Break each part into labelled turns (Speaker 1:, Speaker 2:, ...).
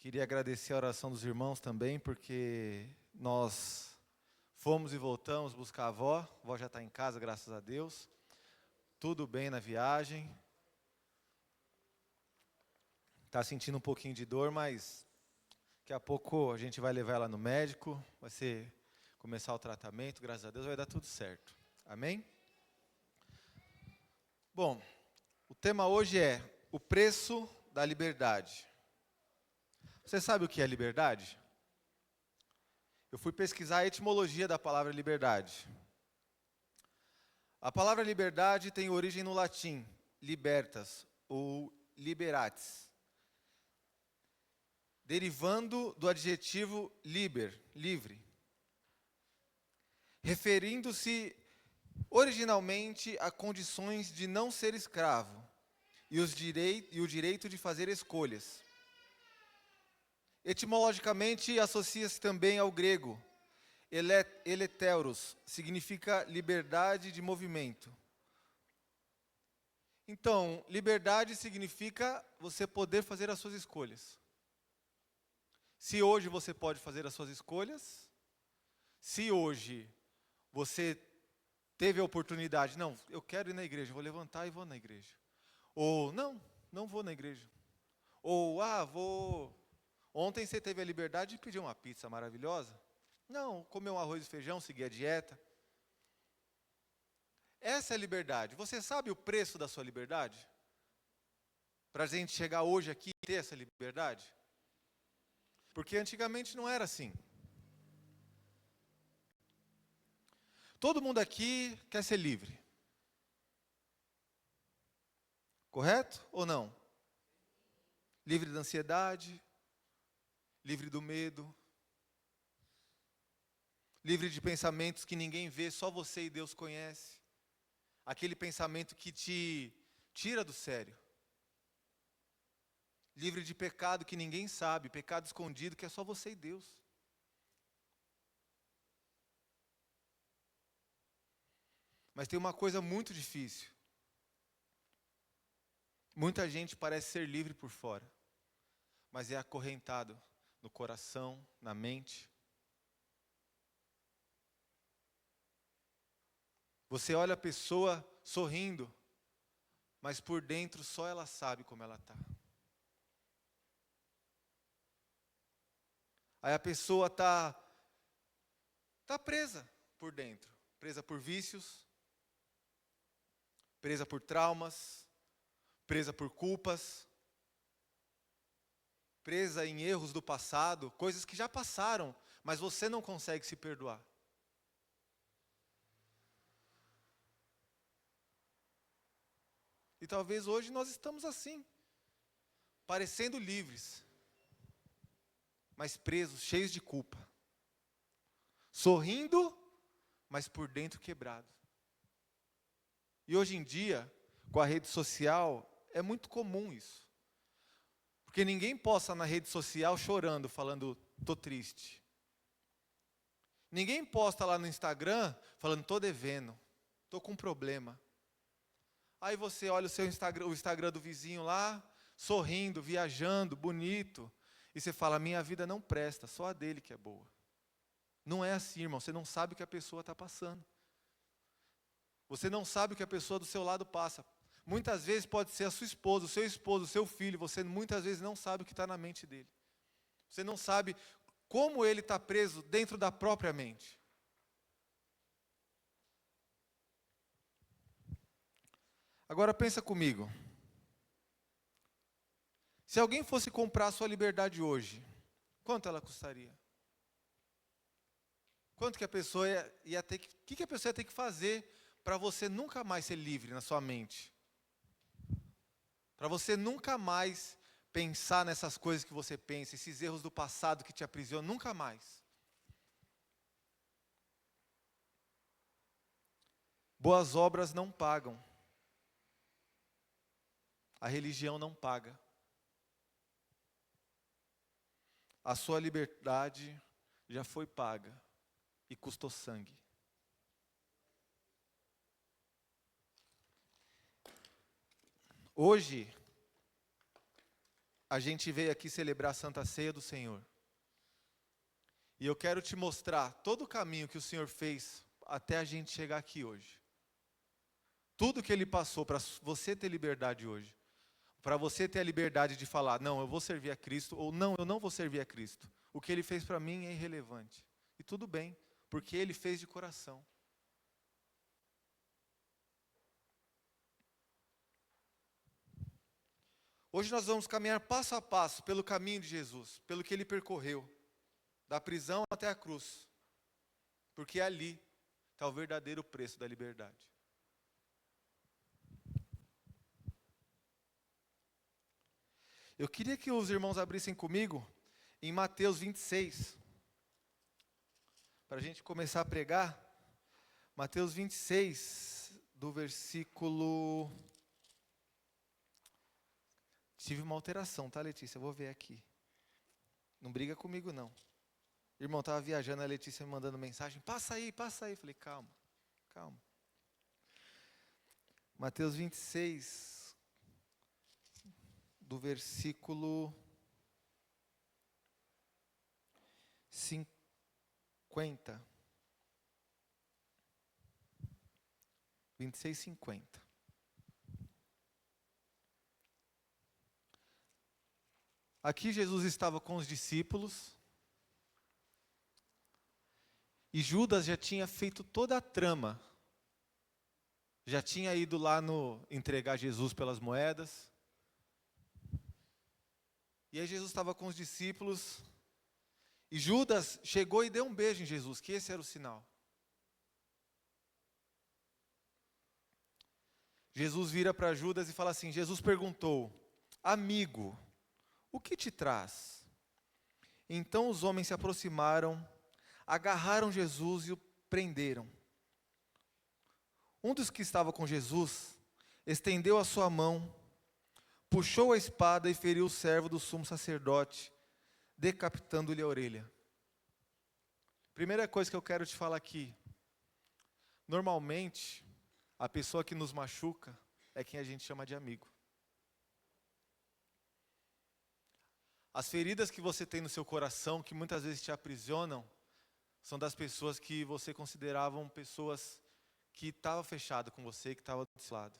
Speaker 1: Queria agradecer a oração dos irmãos também, porque nós fomos e voltamos buscar a avó. A avó já está em casa, graças a Deus. Tudo bem na viagem. Está sentindo um pouquinho de dor, mas daqui a pouco a gente vai levar ela no médico. Começar o tratamento, graças a Deus vai dar tudo certo. Amém? Bom, o tema hoje é o preço da liberdade. Você sabe o que é liberdade? Eu fui pesquisar a etimologia da palavra liberdade. A palavra liberdade tem origem no latim, libertas ou liberatis, derivando do adjetivo liber, livre, referindo-se originalmente a condições de não ser escravo e o direito de fazer escolhas. Etimologicamente, associa-se também ao grego eleteuros, significa liberdade de movimento. Então, liberdade significa você poder fazer as suas escolhas. Se hoje você pode fazer as suas escolhas, se hoje você teve a oportunidade, não, eu quero ir na igreja, vou levantar e vou na igreja. Ou, não vou na igreja. Ou, ontem você teve a liberdade de pedir uma pizza maravilhosa. Não, comer um arroz e feijão, seguir a dieta. Essa é a liberdade. Você sabe o preço da sua liberdade? Para a gente chegar hoje aqui e ter essa liberdade? Porque antigamente não era assim. Todo mundo aqui quer ser livre. Correto ou não? Livre da ansiedade, livre do medo, livre de pensamentos que ninguém vê, só você e Deus conhece. Aquele pensamento que te tira do sério. Livre de pecado que ninguém sabe, pecado escondido que é só você e Deus. Mas tem uma coisa muito difícil. Muita gente parece ser livre por fora, mas é acorrentado no coração, na mente. Você olha a pessoa sorrindo, mas por dentro só ela sabe como ela está. Aí a pessoa tá presa por dentro, presa por vícios, presa por traumas, presa por culpas, presa em erros do passado, coisas que já passaram, mas você não consegue se perdoar. E talvez hoje nós estamos assim, parecendo livres, mas presos, cheios de culpa. Sorrindo, mas por dentro quebrado. E hoje em dia, com a rede social, é muito comum isso. Porque ninguém posta na rede social chorando, falando, tô triste. Ninguém posta lá no Instagram, falando, tô devendo, tô com um problema. Aí você olha o Instagram do vizinho lá, sorrindo, viajando, bonito. E você fala, minha vida não presta, só a dele que é boa. Não é assim, irmão, você não sabe o que a pessoa está passando. Você não sabe o que a pessoa do seu lado passa. Muitas vezes pode ser a sua esposa, o seu esposo, o seu filho. Você muitas vezes não sabe o que está na mente dele. Você não sabe como ele está preso dentro da própria mente. Agora pensa comigo. Se alguém fosse comprar a sua liberdade hoje, quanto ela custaria? Quanto que a pessoa ia ter que... O que a pessoa ia ter que fazer para você nunca mais ser livre na sua mente? Para você nunca mais pensar nessas coisas que você pensa, esses erros do passado que te aprisionam, nunca mais. Boas obras não pagam. A religião não paga. A sua liberdade já foi paga e custou sangue. Hoje, a gente veio aqui celebrar a Santa Ceia do Senhor. E eu quero te mostrar todo o caminho que o Senhor fez até a gente chegar aqui hoje. Tudo que Ele passou para você ter liberdade hoje. Para você ter a liberdade de falar, não, eu vou servir a Cristo, ou não, eu não vou servir a Cristo. O que Ele fez para mim é irrelevante. E tudo bem, porque Ele fez de coração. Hoje nós vamos caminhar passo a passo pelo caminho de Jesus, pelo que Ele percorreu, da prisão até a cruz. Porque ali está o verdadeiro preço da liberdade. Eu queria que os irmãos abrissem comigo em Mateus 26, para a gente começar a pregar. Mateus 26, do versículo... Tive uma alteração, tá, Letícia? Eu vou ver aqui. Não briga comigo, não. Irmão, estava viajando, a Letícia me mandando mensagem. Passa aí, passa aí. Falei, calma, calma. Mateus 26, do versículo 50. 26, 50. Aqui Jesus estava com os discípulos. E Judas já tinha feito toda a trama. Já tinha ido lá entregar Jesus pelas moedas. E aí Jesus estava com os discípulos. E Judas chegou e deu um beijo em Jesus, que esse era o sinal. Jesus vira para Judas e fala assim, Jesus perguntou, amigo, o que te traz? Então os homens se aproximaram, agarraram Jesus e o prenderam. Um dos que estava com Jesus estendeu a sua mão, puxou a espada e feriu o servo do sumo sacerdote, decapitando-lhe a orelha. Primeira coisa que eu quero te falar aqui. Normalmente, a pessoa que nos machuca é quem a gente chama de amigo. As feridas que você tem no seu coração, que muitas vezes te aprisionam, são das pessoas que você consideravam pessoas que estavam fechadas com você, que estavam do seu lado.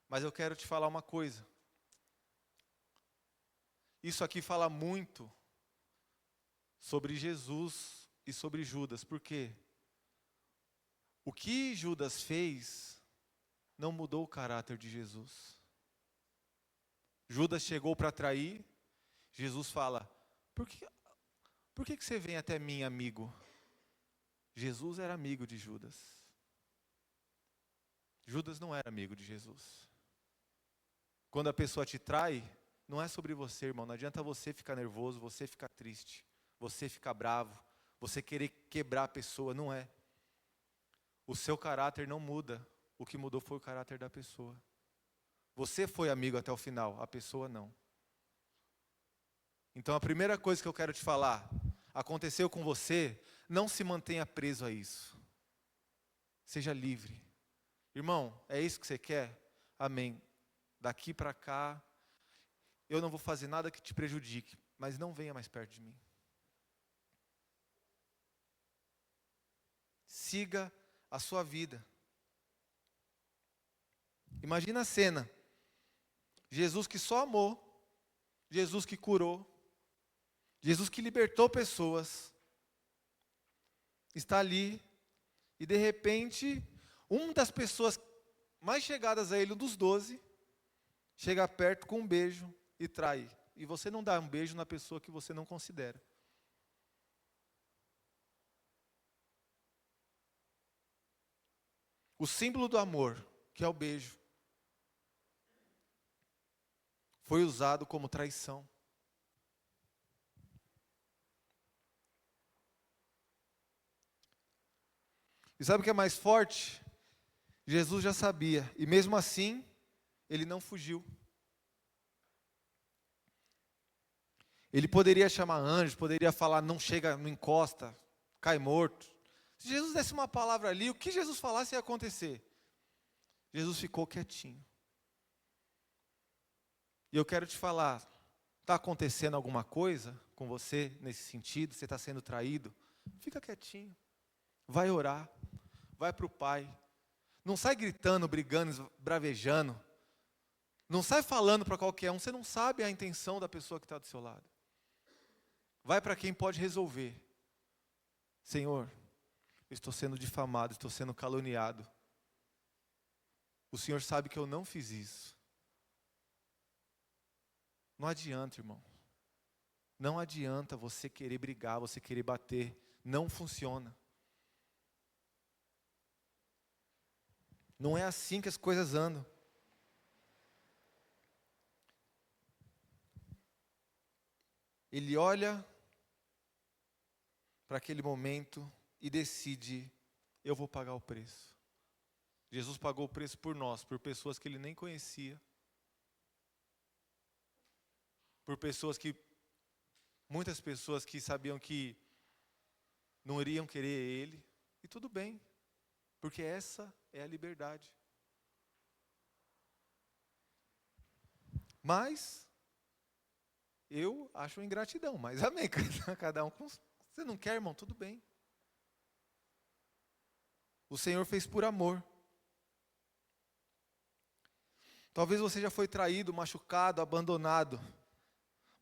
Speaker 1: Mas eu quero te falar uma coisa. Isso aqui fala muito sobre Jesus e sobre Judas. Por quê? O que Judas fez não mudou o caráter de Jesus. Judas chegou para trair. Jesus fala, por que você vem até mim, amigo? Jesus era amigo de Judas. Judas não era amigo de Jesus. Quando a pessoa te trai, não é sobre você, irmão. Não adianta você ficar nervoso, você ficar triste, você ficar bravo, você querer quebrar a pessoa, não é. O seu caráter não muda. O que mudou foi o caráter da pessoa. Você foi amigo até o final, a pessoa não. Então a primeira coisa que eu quero te falar, aconteceu com você, não se mantenha preso a isso. Seja livre. Irmão, é isso que você quer? Amém. Daqui para cá, eu não vou fazer nada que te prejudique, mas não venha mais perto de mim. Siga a sua vida. Imagina a cena. Jesus que só amou, Jesus que curou, Jesus que libertou pessoas, está ali e de repente, uma das pessoas mais chegadas a ele, um dos 12, chega perto com um beijo e trai. E você não dá um beijo na pessoa que você não considera. O símbolo do amor, que é o beijo, foi usado como traição. E sabe o que é mais forte? Jesus já sabia, e mesmo assim, ele não fugiu. Ele poderia chamar anjos, poderia falar, não chega, não encosta, cai morto. Se Jesus desse uma palavra ali, o que Jesus falasse ia acontecer. Jesus ficou quietinho. E eu quero te falar, está acontecendo alguma coisa com você nesse sentido? Você está sendo traído? Fica quietinho. Vai orar. Vai para o Pai. Não sai gritando, brigando, bravejando. Não sai falando para qualquer um. Você não sabe a intenção da pessoa que está do seu lado. Vai para quem pode resolver. Senhor, eu estou sendo difamado, estou sendo caluniado. O Senhor sabe que eu não fiz isso. Não adianta, irmão. Não adianta você querer brigar, você querer bater. Não funciona. Não é assim que as coisas andam. Ele olha para aquele momento e decide, eu vou pagar o preço. Jesus pagou o preço por nós, por pessoas que ele nem conhecia. Por muitas pessoas que sabiam que não iriam querer ele. E tudo bem, porque essa é a liberdade. Mas, eu acho uma ingratidão, mas amém, cada um com... Você não quer, irmão? Tudo bem. O Senhor fez por amor. Talvez você já foi traído, machucado, abandonado.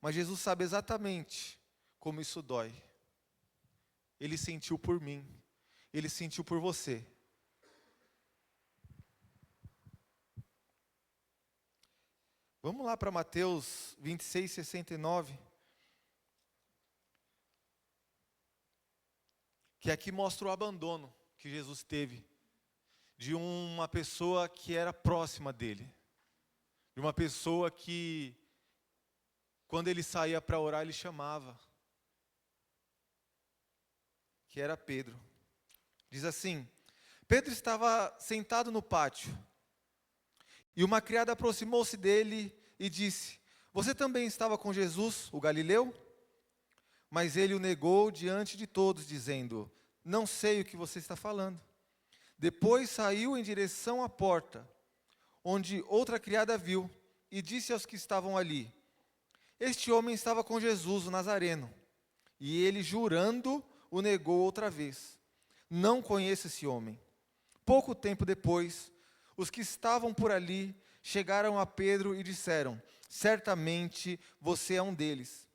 Speaker 1: Mas Jesus sabe exatamente como isso dói. Ele sentiu por mim. Ele sentiu por você. Vamos lá para Mateus 26, 69. Que aqui mostra o abandono que Jesus teve de uma pessoa que era próxima dele. De uma pessoa que, quando ele saía para orar, ele chamava. Que era Pedro. Diz assim: Pedro estava sentado no pátio. E uma criada aproximou-se dele e disse: Você também estava com Jesus, o Galileu? Mas ele o negou diante de todos, dizendo: Não sei o que você está falando. Depois saiu em direção à porta, onde outra criada viu, e disse aos que estavam ali: Este homem estava com Jesus, o Nazareno. E ele, jurando, o negou outra vez: Não conheço esse homem. Pouco tempo depois, os que estavam por ali chegaram a Pedro e disseram: Certamente você é um deles.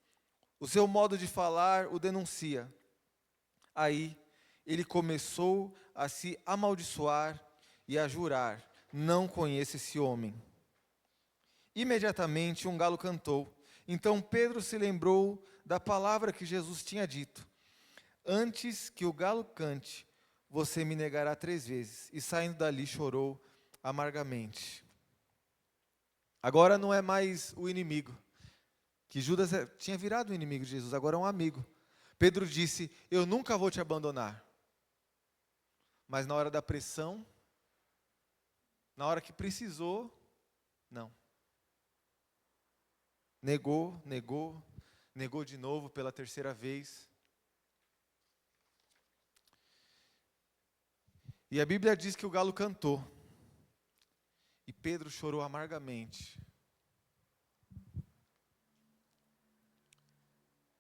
Speaker 1: O seu modo de falar o denuncia. Aí ele começou a se amaldiçoar e a jurar: Não conheço esse homem. Imediatamente um galo cantou. Então Pedro se lembrou da palavra que Jesus tinha dito: Antes que o galo cante, você me negará 3 vezes. E saindo dali chorou amargamente. Agora não é mais o inimigo, que Judas tinha virado o inimigo de Jesus, agora é um amigo. Pedro disse: Eu nunca vou te abandonar. Mas na hora da pressão, na hora que precisou, não. Negou de novo pela 3ª vez. E a Bíblia diz que o galo cantou. E Pedro chorou amargamente.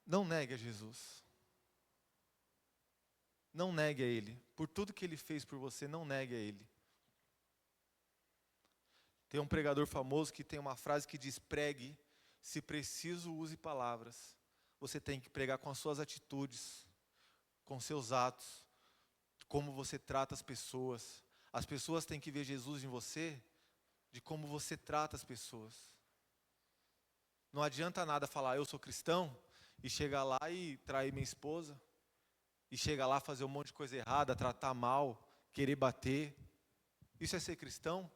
Speaker 1: Não negue a Jesus. Não negue a Ele. Por tudo que Ele fez por você, não negue a Ele. Tem um pregador famoso que tem uma frase que diz: pregue, se preciso use palavras. Você tem que pregar com as suas atitudes, com seus atos, como você trata as pessoas. As pessoas têm que ver Jesus em você, de como você trata as pessoas. Não adianta nada falar: eu sou cristão, e chegar lá e trair minha esposa, e chegar lá fazer um monte de coisa errada, tratar mal, querer bater. Isso é ser cristão?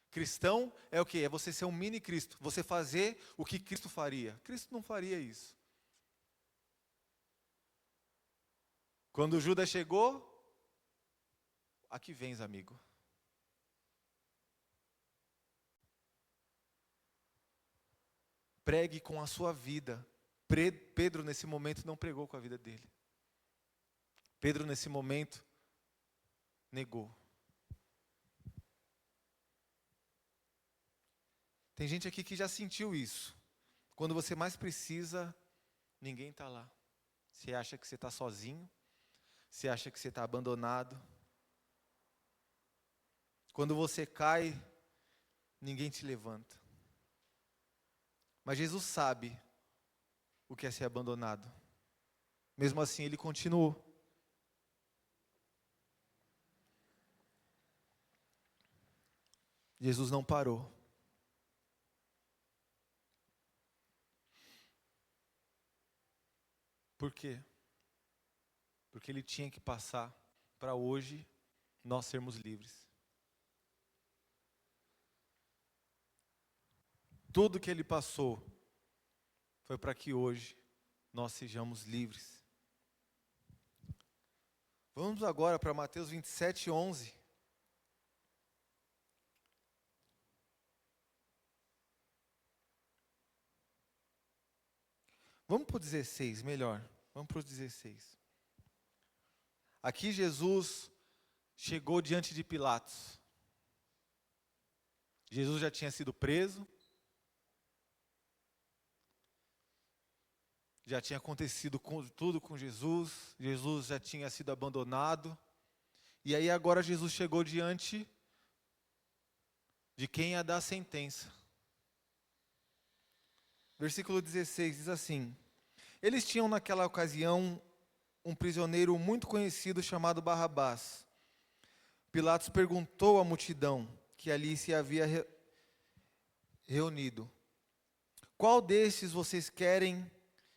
Speaker 1: Cristão é o quê? É você ser um mini Cristo, você fazer o que Cristo faria. Cristo não faria isso. Quando Judas chegou, aqui vens, amigo. Pregue com a sua vida. Pedro, nesse momento, não pregou com a vida dele. Pedro, nesse momento, negou. Tem gente aqui que já sentiu isso. Quando você mais precisa, ninguém está lá. Você acha que você está sozinho. Você acha que você está abandonado. Quando você cai, ninguém te levanta. Mas Jesus sabe o que é ser abandonado. Mesmo assim, Ele continuou. Jesus não parou. Por quê? Porque Ele tinha que passar para hoje nós sermos livres. Tudo que Ele passou foi para que hoje nós sejamos livres. Vamos agora para Mateus 27, 11. Vamos para o 16, melhor. Vamos para o 16. Aqui Jesus chegou diante de Pilatos. Jesus já tinha sido preso. Já tinha acontecido tudo com Jesus. Jesus já tinha sido abandonado. E aí agora Jesus chegou diante de quem ia dar a sentença. Versículo 16 diz assim: Eles tinham naquela ocasião um prisioneiro muito conhecido chamado Barrabás. Pilatos perguntou à multidão que ali se havia reunido: Qual destes vocês querem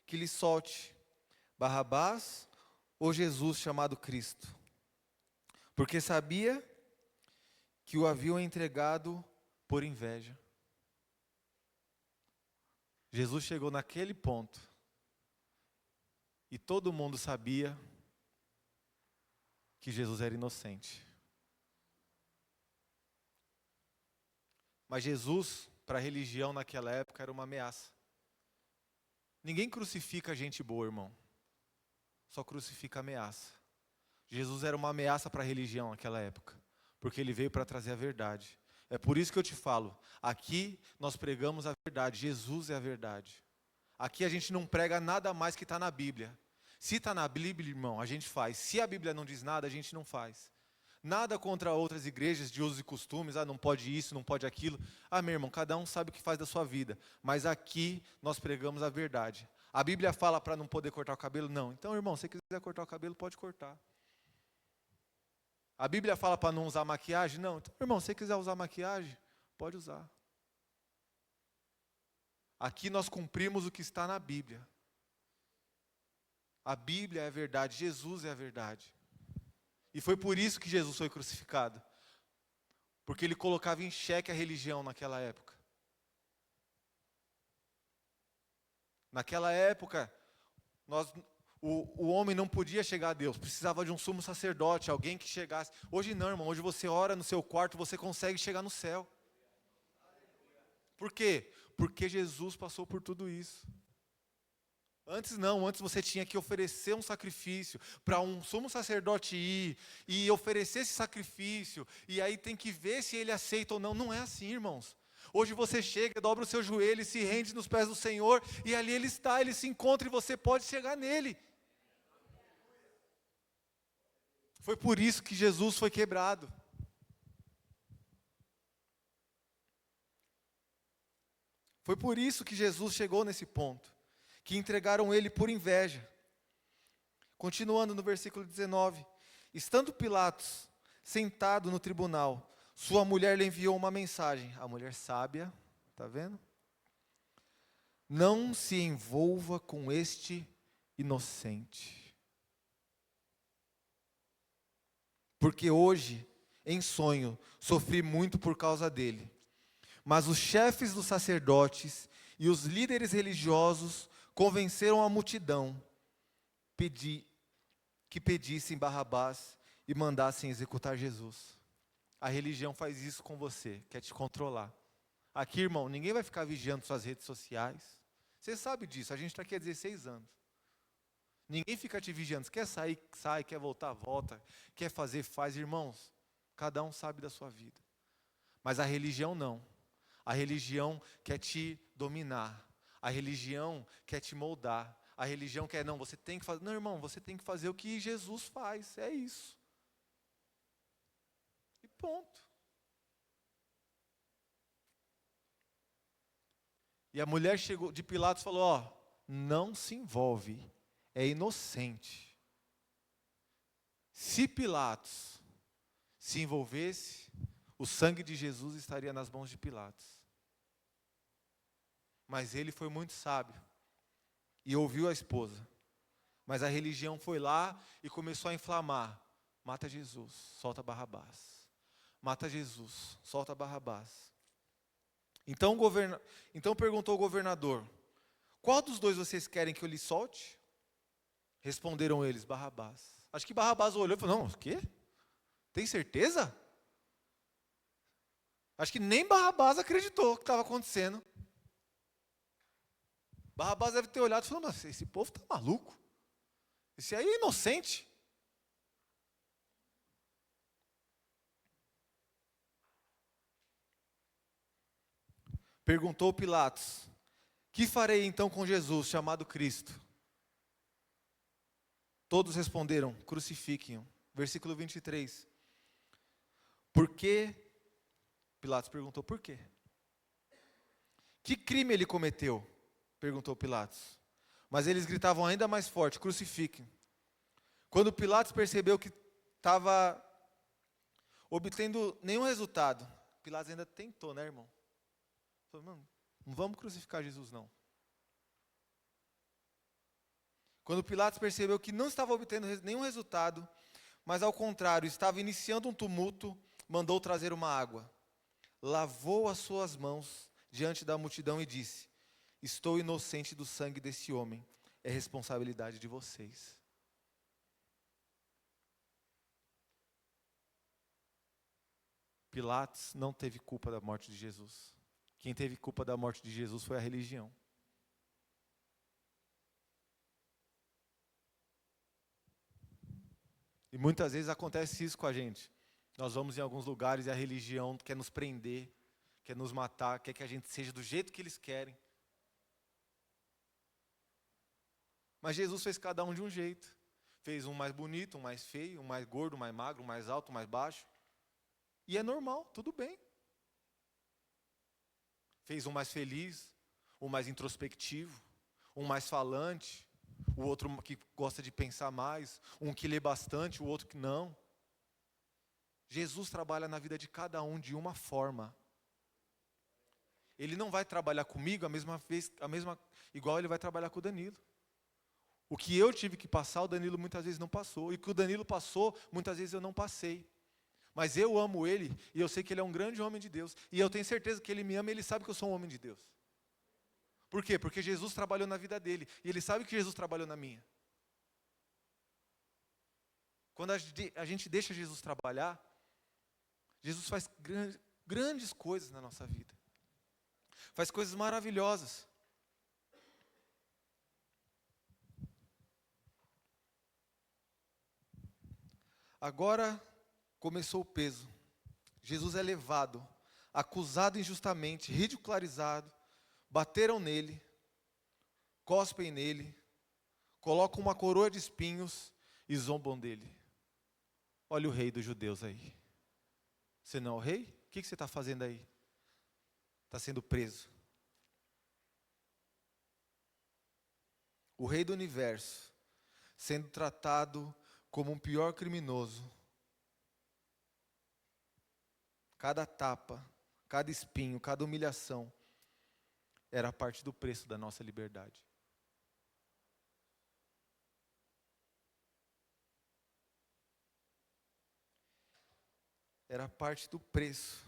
Speaker 1: que lhe solte? Barrabás ou Jesus chamado Cristo? Porque sabia que o haviam entregado por inveja. Jesus chegou naquele ponto e todo mundo sabia que Jesus era inocente. Mas Jesus, para a religião naquela época, era uma ameaça. Ninguém crucifica gente boa, irmão. Só crucifica ameaça. Jesus era uma ameaça para a religião naquela época, porque Ele veio para trazer a verdade. É por isso que eu te falo, aqui nós pregamos a verdade, Jesus é a verdade. Aqui a gente não prega nada mais que está na Bíblia. Se está na Bíblia, irmão, a gente faz. Se a Bíblia não diz nada, a gente não faz. Nada contra outras igrejas de usos e costumes, não pode isso, não pode aquilo. Meu irmão, cada um sabe o que faz da sua vida. Mas aqui nós pregamos a verdade. A Bíblia fala para não poder cortar o cabelo? Não. Então, irmão, se você quiser cortar o cabelo, pode cortar. A Bíblia fala para não usar maquiagem? Não. Então, irmão, se você quiser usar maquiagem, pode usar. Aqui nós cumprimos o que está na Bíblia. A Bíblia é a verdade, Jesus é a verdade. E foi por isso que Jesus foi crucificado. Porque Ele colocava em xeque a religião naquela época. Naquela época, o homem não podia chegar a Deus, precisava de um sumo sacerdote, alguém que chegasse. Hoje não, irmão, hoje você ora no seu quarto, você consegue chegar no céu. Por quê? Porque Jesus passou por tudo isso. Antes não, antes você tinha que oferecer um sacrifício para um sumo sacerdote ir e oferecer esse sacrifício, e aí tem que ver se ele aceita ou não. Não é assim, irmãos. Hoje você chega, dobra o seu joelho, se rende nos pés do Senhor, e ali Ele está, Ele se encontra e você pode chegar nele. Foi por isso que Jesus foi quebrado. Foi por isso que Jesus chegou nesse ponto, que entregaram Ele por inveja. Continuando no versículo 19. Estando Pilatos sentado no tribunal, sua mulher lhe enviou uma mensagem. A mulher sábia, está vendo? Não se envolva com este inocente. Porque hoje, em sonho, sofri muito por causa dele. Mas os chefes dos sacerdotes e os líderes religiosos convenceram a multidão que pedissem Barrabás e mandassem executar Jesus. A religião faz isso com você, quer te controlar. Aqui, irmão, ninguém vai ficar vigiando suas redes sociais. Você sabe disso, a gente está aqui há 16 anos. Ninguém fica te vigiando. Você quer sair, sai, quer voltar, volta. Quer fazer, faz. Irmãos, cada um sabe da sua vida. Mas a religião não. A religião quer te dominar. A religião quer te moldar. A religião quer, não, você tem que fazer. Não, irmão, você tem que fazer o que Jesus faz. É isso. E ponto. E a mulher chegou de Pilatos e falou: ó, não se envolve, é inocente. Se Pilatos se envolvesse, o sangue de Jesus estaria nas mãos de Pilatos. Mas ele foi muito sábio e ouviu a esposa. Mas a religião foi lá e começou a inflamar. Mata Jesus, solta Barrabás. Mata Jesus, solta Barrabás. Então perguntou o governador: qual dos dois vocês querem que eu lhe solte? Responderam eles: Barrabás. Acho que Barrabás olhou e falou: não, o quê? Tem certeza? Acho que nem Barrabás acreditou o que estava acontecendo. Barrabás deve ter olhado e falado: mas esse povo está maluco. Esse aí é inocente. Perguntou Pilatos: que farei então com Jesus, chamado Cristo? Todos responderam: crucifiquem-o. Versículo 23. Por quê? Pilatos perguntou: por quê? Que crime ele cometeu? Perguntou Pilatos. Mas eles gritavam ainda mais forte: crucifiquem. Quando Pilatos percebeu que estava obtendo nenhum resultado, Pilatos ainda tentou, né, irmão? Falou: mano, não vamos crucificar Jesus, não. Quando Pilatos percebeu que não estava obtendo nenhum resultado, mas ao contrário, estava iniciando um tumulto, mandou trazer uma água. Lavou as suas mãos diante da multidão e disse: estou inocente do sangue desse homem, é responsabilidade de vocês. Pilatos não teve culpa da morte de Jesus. Quem teve culpa da morte de Jesus foi a religião. E muitas vezes acontece isso com a gente. Nós vamos em alguns lugares e a religião quer nos prender, quer nos matar, quer que a gente seja do jeito que eles querem. Mas Jesus fez cada um de um jeito. Fez um mais bonito, um mais feio, um mais gordo, um mais magro, um mais alto, um mais baixo. E é normal, tudo bem. Fez um mais feliz, um mais introspectivo, um mais falante, o outro que gosta de pensar mais, um que lê bastante, o outro que não. Jesus trabalha na vida de cada um de uma forma. Ele não vai trabalhar comigo igual ele vai trabalhar com o Danilo. O que eu tive que passar, o Danilo muitas vezes não passou. E o que o Danilo passou, muitas vezes eu não passei. Mas eu amo ele e eu sei que ele é um grande homem de Deus. E eu tenho certeza que ele me ama e ele sabe que eu sou um homem de Deus. Por quê? Porque Jesus trabalhou na vida dele. E ele sabe que Jesus trabalhou na minha. Quando a gente deixa Jesus trabalhar, Jesus faz grandes coisas na nossa vida. Faz coisas maravilhosas. Agora começou o peso. Jesus é levado, acusado injustamente, ridicularizado. Bateram nele, cospem nele, colocam uma coroa de espinhos e zombam dele. Olha o rei dos judeus aí. Você não é o rei? O que você está fazendo aí? Está sendo preso. O rei do universo, sendo tratado como um pior criminoso. Cada tapa, cada espinho, cada humilhação era parte do preço da nossa liberdade. Era parte do preço.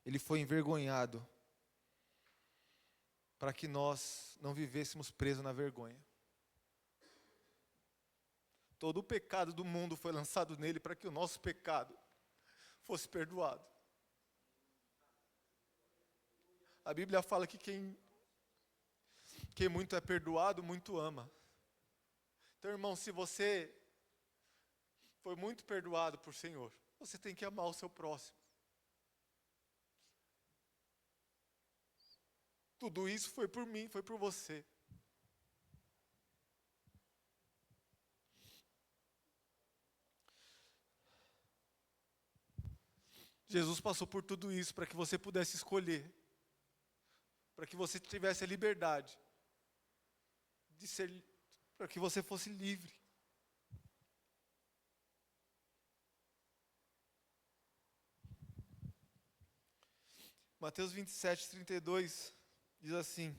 Speaker 1: Ele foi envergonhado para que nós não vivêssemos presos na vergonha. Todo o pecado do mundo foi lançado nele para que o nosso pecado fosse perdoado. A Bíblia fala que quem muito é perdoado, muito ama. Então, irmão, se você foi muito perdoado por Senhor, você tem que amar o seu próximo. Tudo isso foi por mim, foi por você. Jesus passou por tudo isso para que você pudesse escolher, para que você tivesse a liberdade de ser, para que você fosse livre. Mateus 27:32 diz assim,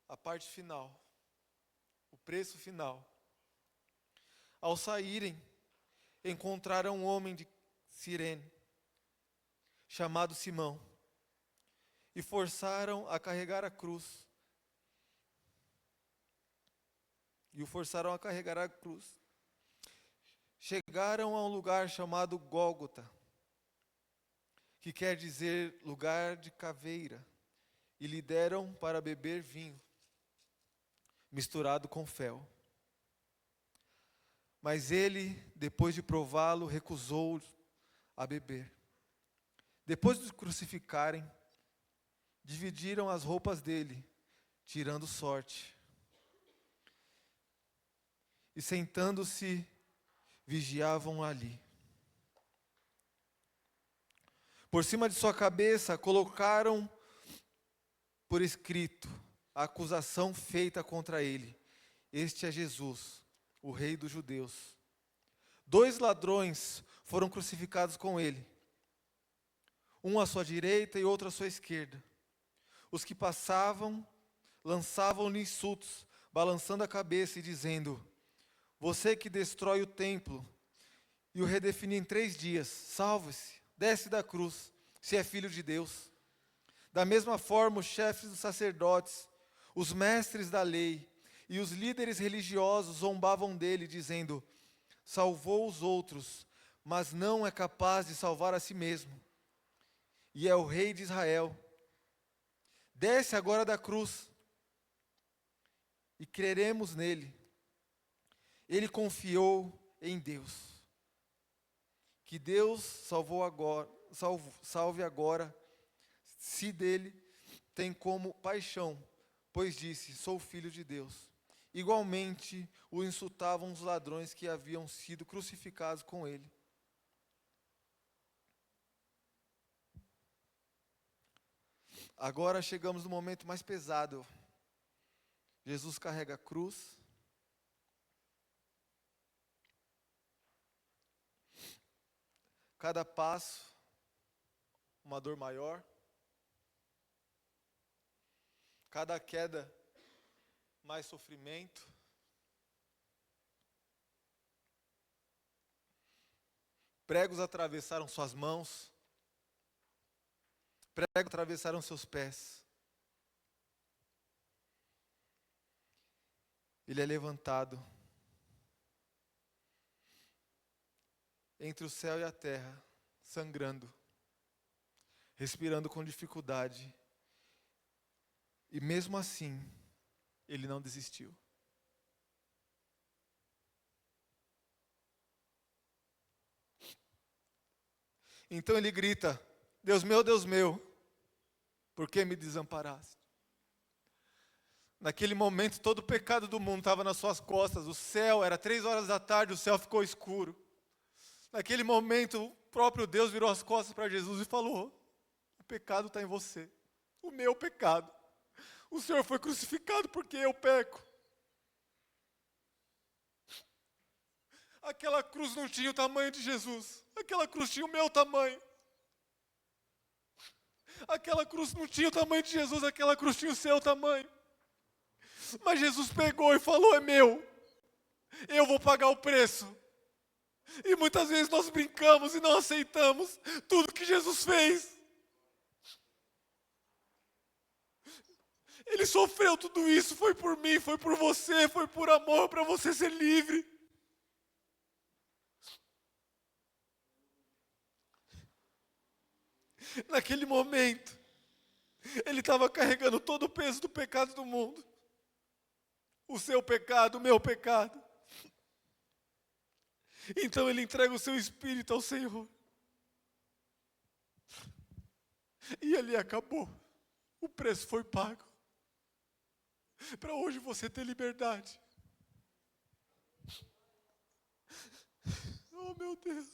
Speaker 1: a parte final, o preço final. Ao saírem, encontraram um homem de Cirene, chamado Simão, e forçaram a carregar a cruz. Chegaram a um lugar chamado Gólgota, que quer dizer lugar de caveira, e lhe deram para beber vinho, misturado com fel. Mas ele, depois de prová-lo, recusou a beber. Depois de crucificarem, dividiram as roupas dele, tirando sorte. E sentando-se, vigiavam ali. Por cima de sua cabeça, colocaram por escrito a acusação feita contra ele. Este é Jesus, o Rei dos Judeus. 2 ladrões foram crucificados com ele, um à sua direita e outro à sua esquerda. Os que passavam lançavam-lhe insultos, balançando a cabeça e dizendo: você que destrói o templo e o redefine em 3 dias, salve-se, desce da cruz, se é filho de Deus. Da mesma forma, os chefes dos sacerdotes, os mestres da lei e os líderes religiosos zombavam dele, dizendo: salvou os outros, mas não é capaz de salvar a si mesmo. E é o rei de Israel. Desce agora da cruz e creremos nele. Ele confiou em Deus. Que Deus salve agora, se dele tem como paixão, pois disse: sou filho de Deus. Igualmente o insultavam os ladrões que haviam sido crucificados com ele. Agora chegamos no momento mais pesado. Jesus carrega a cruz. Cada passo, uma dor maior. Cada queda, mais sofrimento. Pregos atravessaram suas mãos. Pregos atravessaram seus pés. Ele é levantado entre o céu e a terra, sangrando, respirando com dificuldade. E mesmo assim, ele não desistiu. Então ele grita: Deus meu, por que me desamparaste? Naquele momento, todo o pecado do mundo estava nas suas costas. O céu, era 3 horas da tarde, o céu ficou escuro. Naquele momento, o próprio Deus virou as costas para Jesus e falou: o pecado está em você, o meu pecado. O Senhor foi crucificado porque eu peco. Aquela cruz não tinha o tamanho de Jesus. Aquela cruz tinha o meu tamanho. Aquela cruz não tinha o tamanho de Jesus, aquela cruz tinha o seu tamanho. Mas Jesus pegou e falou: é meu. Eu vou pagar o preço. E muitas vezes nós brincamos e não aceitamos tudo que Jesus fez. Ele sofreu tudo isso, foi por mim, foi por você, foi por amor, para você ser livre. Naquele momento, ele estava carregando todo o peso do pecado do mundo. O seu pecado, o meu pecado. Então ele entrega o seu espírito ao Senhor. E ali acabou. O preço foi pago. Para hoje você ter liberdade. Oh, meu Deus.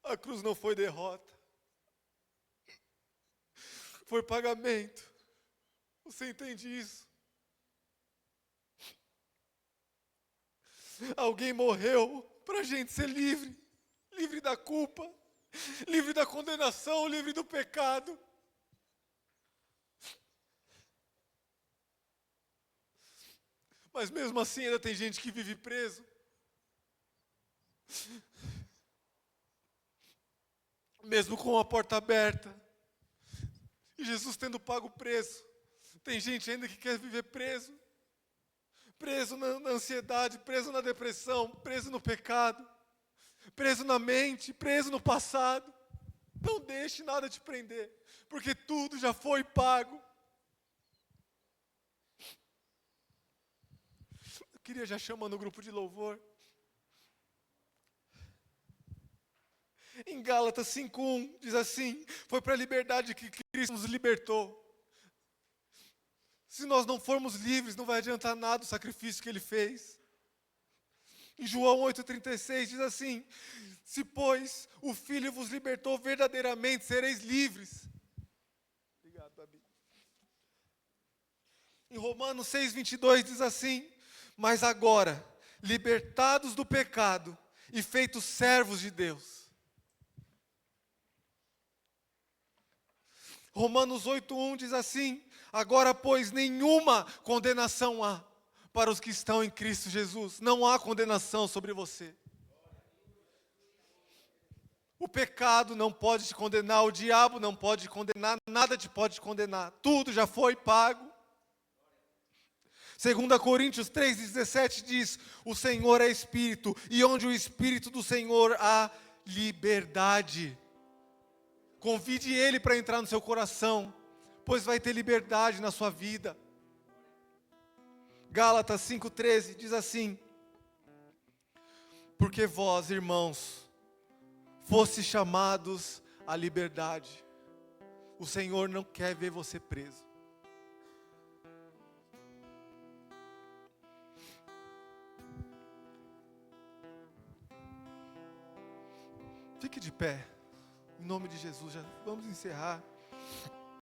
Speaker 1: A cruz não foi derrota. Foi pagamento. Você entende isso? Alguém morreu para a gente ser livre. Livre da culpa. Livre da condenação. Livre do pecado. Mas mesmo assim ainda tem gente que vive preso. Mesmo com a porta aberta. E Jesus tendo pago o preço. Tem gente ainda que quer viver preso. Preso na ansiedade, preso na depressão, preso no pecado. Preso na mente, preso no passado. Não deixe nada te prender. Porque tudo já foi pago. Eu queria já chamando o grupo de louvor. Em Gálatas 5:1 diz assim: foi para a liberdade que Cristo nos libertou. Se nós não formos livres, não vai adiantar nada o sacrifício que Ele fez. Em João 8,36 diz assim: se pois o Filho vos libertou verdadeiramente, sereis livres. Obrigado, Babi. Em Romanos 6,22 diz assim: mas agora, libertados do pecado e feitos servos de Deus. Romanos 8,1 diz assim: agora, pois, nenhuma condenação há para os que estão em Cristo Jesus. Não há condenação sobre você. O pecado não pode te condenar, o diabo não pode te condenar, nada te pode condenar. Tudo já foi pago. 2 Coríntios 3,17 diz: o Senhor é Espírito, e onde o Espírito do Senhor há liberdade. Convide Ele para entrar no seu coração, pois vai ter liberdade na sua vida. Gálatas 5,13 diz assim: porque vós, irmãos, fostes chamados à liberdade. O Senhor não quer ver você preso. Fique de pé, em nome de Jesus, já vamos encerrar.